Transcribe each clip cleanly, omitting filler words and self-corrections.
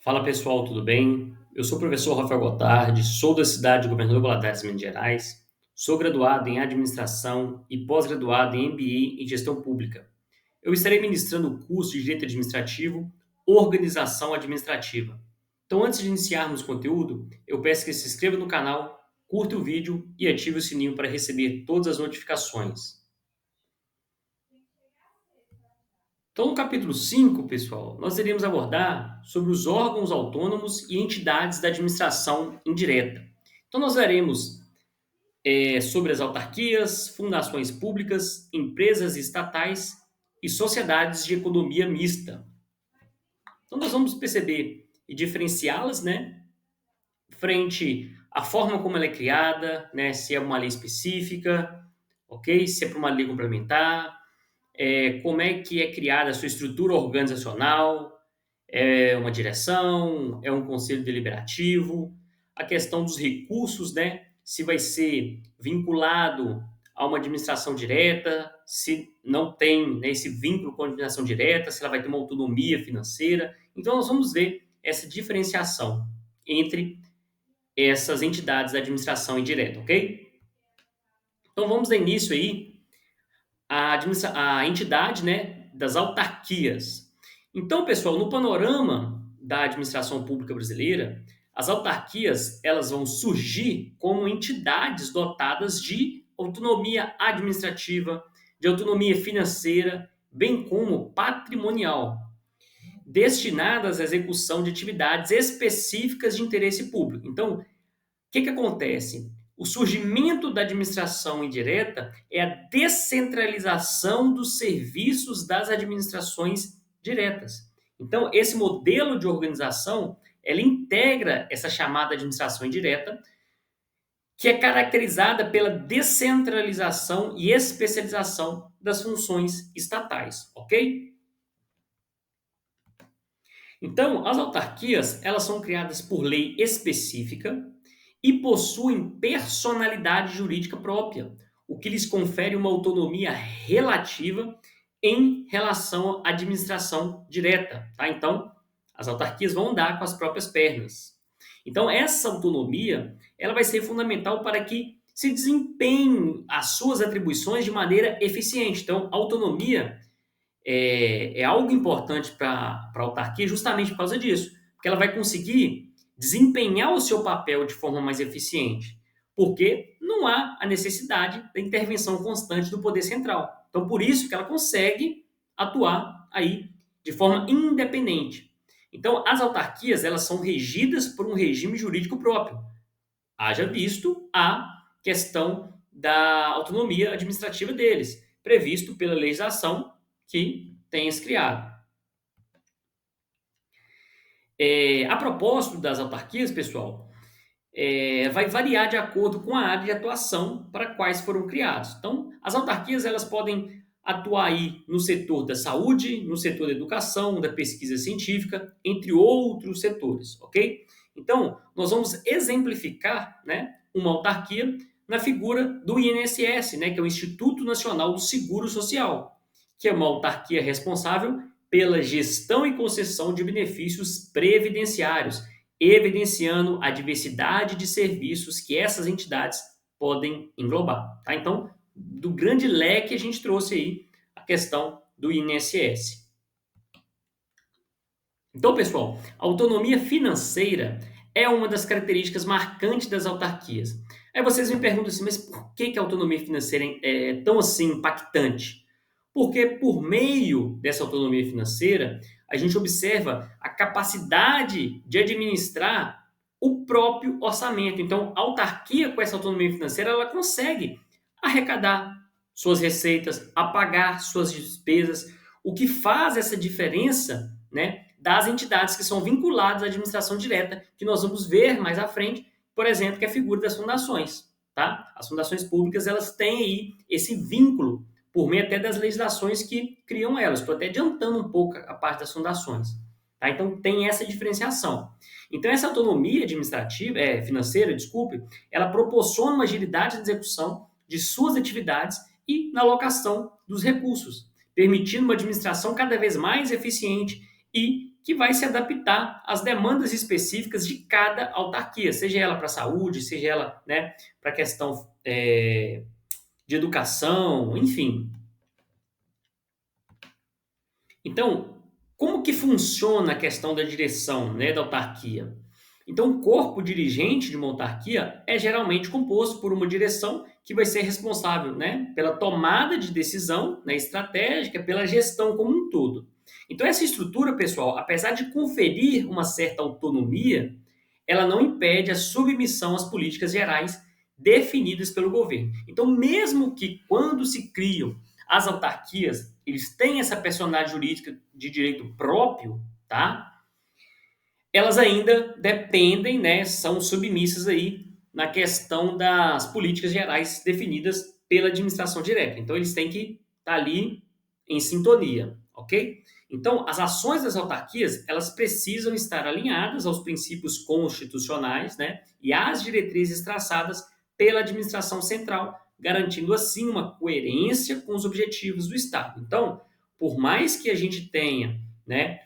Fala pessoal, tudo bem? Eu sou o professor Rafael Gotardi, sou da cidade de Governador Valadares, Minas Gerais, sou graduado em administração e pós-graduado em MBA em gestão pública. Eu estarei ministrando o curso de Direito Administrativo, Organização Administrativa. Então, antes de iniciarmos o conteúdo, eu peço que se inscreva no canal, curta o vídeo e ative o sininho para receber todas as notificações. Então, no capítulo 5, pessoal, nós iremos abordar sobre os órgãos autônomos e entidades da administração indireta. Então, nós veremos sobre as autarquias, fundações públicas, empresas estatais e sociedades de economia mista. Então, nós vamos perceber e diferenciá-las, né, frente à forma como ela é criada, né, se é uma lei específica, ok? Se é para uma lei complementar, como é que é criada a sua estrutura organizacional, é uma direção, é um conselho deliberativo, a questão dos recursos, né? Se vai ser vinculado a uma administração direta, se não tem, né, esse vínculo com a administração direta, se ela vai ter uma autonomia financeira. Então, nós vamos ver essa diferenciação entre essas entidades da administração indireta, ok? Então, vamos dar início aí a entidade, né, das autarquias. Então, pessoal, no panorama da administração pública brasileira, as autarquias elas vão surgir como entidades dotadas de autonomia administrativa, de autonomia financeira, bem como patrimonial, destinadas à execução de atividades específicas de interesse público. Então, que acontece? O surgimento da administração indireta é a descentralização dos serviços das administrações diretas. Então, esse modelo de organização, ela integra essa chamada administração indireta, que é caracterizada pela descentralização e especialização das funções estatais, ok? Então, as autarquias, elas são criadas por lei específica e possuem personalidade jurídica própria, o que lhes confere uma autonomia relativa em relação à administração direta, tá? Então, as autarquias vão andar com as próprias pernas. Então, essa autonomia, ela vai ser fundamental para que se desempenhem as suas atribuições de maneira eficiente. Então, a autonomia é algo importante para a autarquia justamente por causa disso, porque ela vai conseguir desempenhar o seu papel de forma mais eficiente, porque não há a necessidade da intervenção constante do poder central. Então, por isso que ela consegue atuar aí de forma independente. Então, as autarquias elas são regidas por um regime jurídico próprio. Haja visto a questão da autonomia administrativa deles, previsto pela legislação que tenhas criado. A propósito das autarquias, pessoal, vai variar de acordo com a área de atuação para quais foram criados. Então, as autarquias elas podem atuar aí no setor da saúde, no setor da educação, da pesquisa científica, entre outros setores, ok? Então, nós vamos exemplificar, né, uma autarquia na figura do INSS, né, que é o Instituto Nacional do Seguro Social, que é uma autarquia responsável pela gestão e concessão de benefícios previdenciários, evidenciando a diversidade de serviços que essas entidades podem englobar. Tá? Então, do grande leque, a gente trouxe aí a questão do INSS. Então, pessoal, a autonomia financeira é uma das características marcantes das autarquias. Aí vocês me perguntam assim, mas por que a autonomia financeira é tão assim impactante? Porque por meio dessa autonomia financeira, a gente observa a capacidade de administrar o próprio orçamento. Então, a autarquia com essa autonomia financeira, ela consegue arrecadar suas receitas, apagar suas despesas, o que faz essa diferença, né, das entidades que são vinculadas à administração direta, que nós vamos ver mais à frente, por exemplo, que é a figura das fundações, tá? As fundações públicas, elas têm aí esse vínculo por meio até das legislações que criam elas. Estou até adiantando um pouco a parte das fundações. Tá? Então, tem essa diferenciação. Então, essa autonomia administrativa, financeira, desculpe, ela proporciona uma agilidade na execução de suas atividades e na alocação dos recursos, permitindo uma administração cada vez mais eficiente e que vai se adaptar às demandas específicas de cada autarquia, seja ela para a saúde, seja ela, né, para a questão de educação, enfim. Então, como que funciona a questão da direção, né, da autarquia? Então, o corpo dirigente de uma autarquia é geralmente composto por uma direção que vai ser responsável, né, pela tomada de decisão, né, estratégica, pela gestão como um todo. Então, essa estrutura, pessoal, apesar de conferir uma certa autonomia, ela não impede a submissão às políticas gerais definidas pelo governo. Então, mesmo que quando se criam as autarquias, eles têm essa personalidade jurídica de direito próprio, tá? Elas ainda dependem, né, são submissas aí na questão das políticas gerais definidas pela administração direta. Então, eles têm que estar ali em sintonia, ok? Então, as ações das autarquias, elas precisam estar alinhadas aos princípios constitucionais, né, e às diretrizes traçadas pela administração central, garantindo assim uma coerência com os objetivos do Estado. Então, por mais que a gente tenha, né,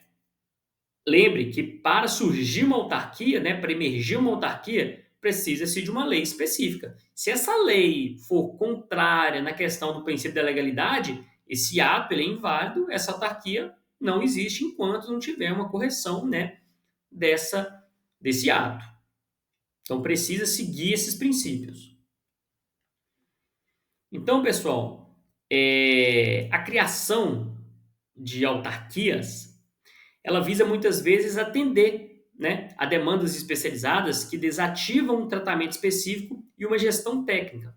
lembre que para surgir uma autarquia, né, para emergir uma autarquia, precisa-se de uma lei específica. Se essa lei for contrária na questão do princípio da legalidade, esse ato ele é inválido, essa autarquia não existe enquanto não tiver uma correção, né, desse ato. Então precisa seguir esses princípios. Então, pessoal, a criação de autarquias ela visa muitas vezes atender, né, a demandas especializadas que desativam um tratamento específico e uma gestão técnica.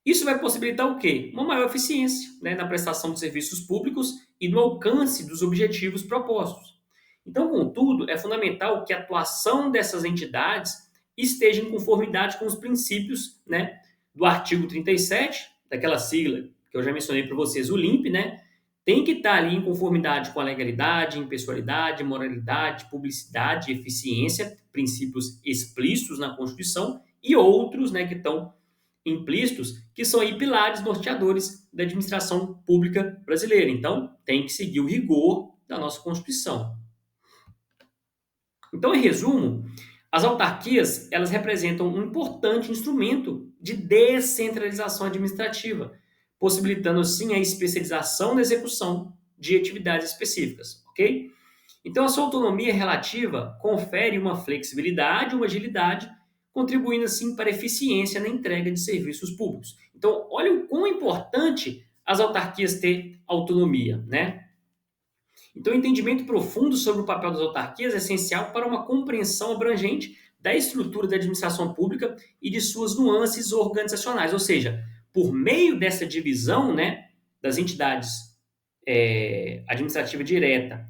Isso vai possibilitar o quê? Uma maior eficiência, né, na prestação de serviços públicos e no alcance dos objetivos propostos. Então, contudo, é fundamental que a atuação dessas entidades esteja em conformidade com os princípios, né, do artigo 37, daquela sigla que eu já mencionei para vocês, o LIMP, né, tem que estar ali em conformidade com a legalidade, impessoalidade, moralidade, publicidade, eficiência, princípios explícitos na Constituição e outros, né, que estão implícitos, que são aí pilares norteadores da administração pública brasileira. Então, tem que seguir o rigor da nossa Constituição. Então, em resumo, as autarquias, elas representam um importante instrumento de descentralização administrativa, possibilitando assim a especialização na execução de atividades específicas, ok? Então, a sua autonomia relativa confere uma flexibilidade, uma agilidade, contribuindo assim para a eficiência na entrega de serviços públicos. Então, olha o quão importante as autarquias ter autonomia, né? Então, o entendimento profundo sobre o papel das autarquias é essencial para uma compreensão abrangente da estrutura da administração pública e de suas nuances organizacionais. Ou seja, por meio dessa divisão, né, das entidades administrativa direta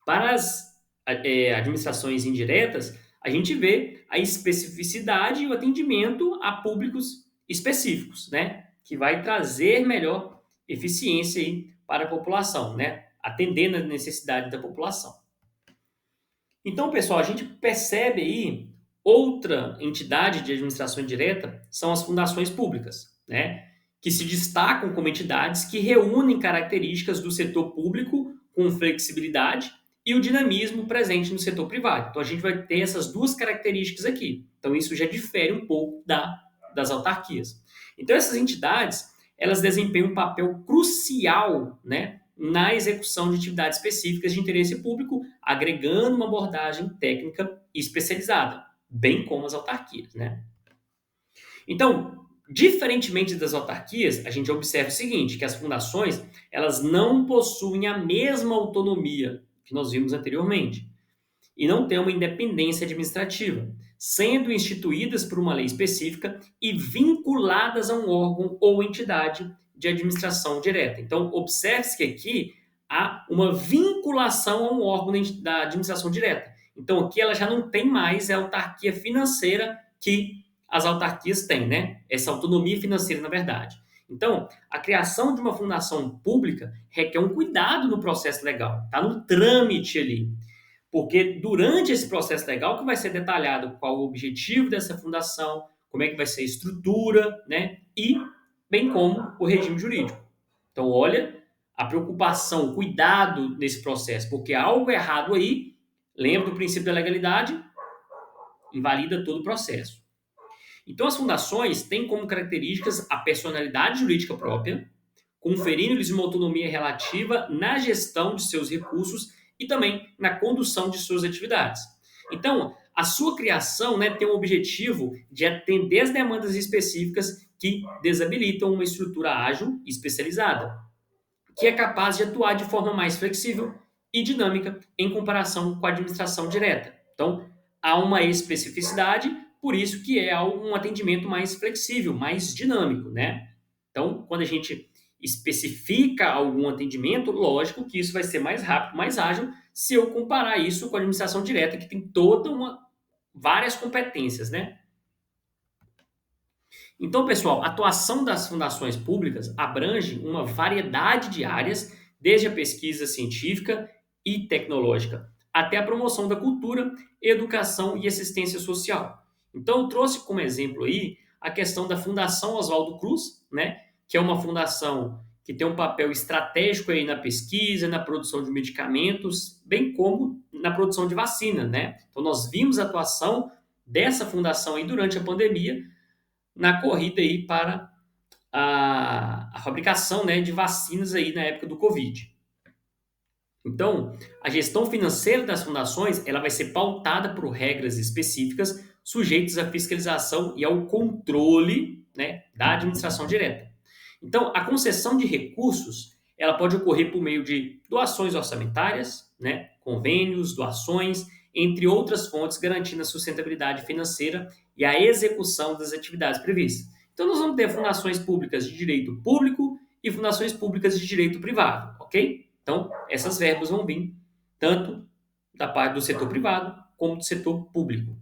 para as administrações indiretas, a gente vê a especificidade e o atendimento a públicos específicos, né, que vai trazer melhor eficiência aí para a população, né? Atendendo às necessidades da população. Então, pessoal, a gente percebe aí outra entidade de administração indireta são as fundações públicas, né? Que se destacam como entidades que reúnem características do setor público com flexibilidade e o dinamismo presente no setor privado. Então, a gente vai ter essas duas características aqui. Então, isso já difere um pouco das autarquias. Então, essas entidades, elas desempenham um papel crucial, né, na execução de atividades específicas de interesse público, agregando uma abordagem técnica especializada, bem como as autarquias, né? Então, diferentemente das autarquias, a gente observa o seguinte, que as fundações, elas não possuem a mesma autonomia que nós vimos anteriormente e não têm uma independência administrativa, sendo instituídas por uma lei específica e vinculadas a um órgão ou entidade de administração direta. Então, observe-se que aqui há uma vinculação a um órgão da administração direta. Então, aqui ela já não tem mais a autarquia financeira que as autarquias têm, né? Essa autonomia financeira, na verdade. Então, a criação de uma fundação pública requer um cuidado no processo legal, está no trâmite ali. Porque durante esse processo legal que vai ser detalhado qual o objetivo dessa fundação, como é que vai ser a estrutura, né? E bem como o regime jurídico. Então, olha a preocupação, o cuidado nesse processo, porque algo errado aí Lembra do princípio da legalidade? Invalida todo o processo. Então, as fundações têm como características a personalidade jurídica própria, conferindo-lhes uma autonomia relativa na gestão de seus recursos e também na condução de suas atividades. Então, a sua criação, né, tem o objetivo de atender as demandas específicas que desabilitam uma estrutura ágil e especializada, que é capaz de atuar de forma mais flexível e dinâmica em comparação com a administração direta. Então, há uma especificidade, por isso que é um atendimento mais flexível, mais dinâmico, né? Então, quando a gente especifica algum atendimento, lógico que isso vai ser mais rápido, mais ágil, se eu comparar isso com a administração direta, que tem várias competências, né? Então, pessoal, a atuação das fundações públicas abrange uma variedade de áreas, desde a pesquisa científica e tecnológica, até a promoção da cultura, educação e assistência social. Então, eu trouxe como exemplo aí a questão da Fundação Oswaldo Cruz, né, que é uma fundação que tem um papel estratégico aí na pesquisa, na produção de medicamentos, bem como na produção de vacina, né? Então, nós vimos a atuação dessa fundação aí durante a pandemia, na corrida aí para a fabricação, né, de vacinas aí na época do Covid. Então, a gestão financeira das fundações ela vai ser pautada por regras específicas sujeitas à fiscalização e ao controle, né, da administração direta. Então, a concessão de recursos ela pode ocorrer por meio de doações orçamentárias, né, convênios, doações, entre outras fontes, garantindo a sustentabilidade financeira e a execução das atividades previstas. Então, nós vamos ter fundações públicas de direito público e fundações públicas de direito privado, ok? Então, essas verbas vão vir tanto da parte do setor privado como do setor público.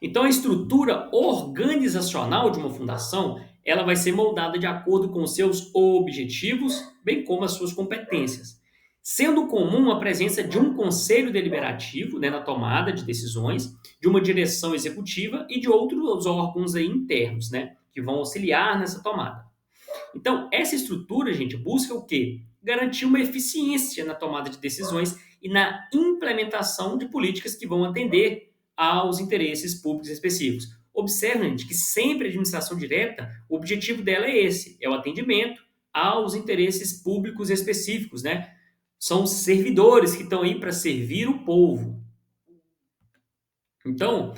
Então, a estrutura organizacional de uma fundação ela vai ser moldada de acordo com os seus objetivos, bem como as suas competências, sendo comum a presença de um conselho deliberativo, né, na tomada de decisões, de uma direção executiva e de outros órgãos aí internos, né, que vão auxiliar nessa tomada. Então, essa estrutura, gente, busca o quê? Garantir uma eficiência na tomada de decisões e na implementação de políticas que vão atender aos interesses públicos específicos. Observe, gente, que sempre a administração direta, o objetivo dela é esse, é o atendimento aos interesses públicos específicos, né? São os servidores que estão aí para servir o povo. Então,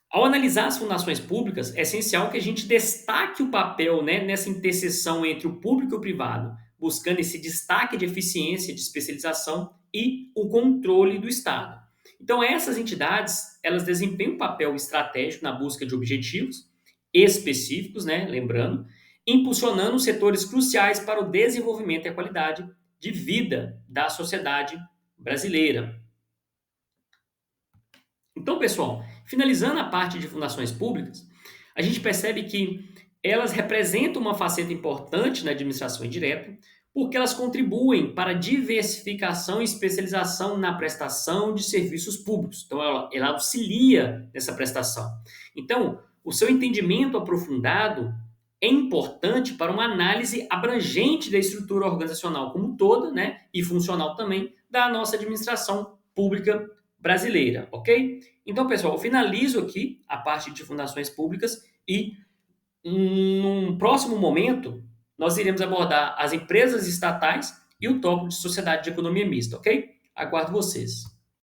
ao analisar as fundações públicas, é essencial que a gente destaque o papel, né, nessa interseção entre o público e o privado, buscando esse destaque de eficiência, de especialização e o controle do Estado. Então, essas entidades, elas desempenham um papel estratégico na busca de objetivos específicos, né, lembrando, impulsionando setores cruciais para o desenvolvimento e a qualidade de vida da sociedade brasileira. Então, pessoal, finalizando a parte de fundações públicas, a gente percebe que elas representam uma faceta importante na administração indireta, porque elas contribuem para a diversificação e especialização na prestação de serviços públicos. Então, ela auxilia nessa prestação. Então, o seu entendimento aprofundado é importante para uma análise abrangente da estrutura organizacional como toda, né, e funcional também, da nossa administração pública brasileira, ok? Então, pessoal, eu finalizo aqui a parte de fundações públicas e, num próximo momento, nós iremos abordar as empresas estatais e o tópico de sociedade de economia mista, ok? Aguardo vocês.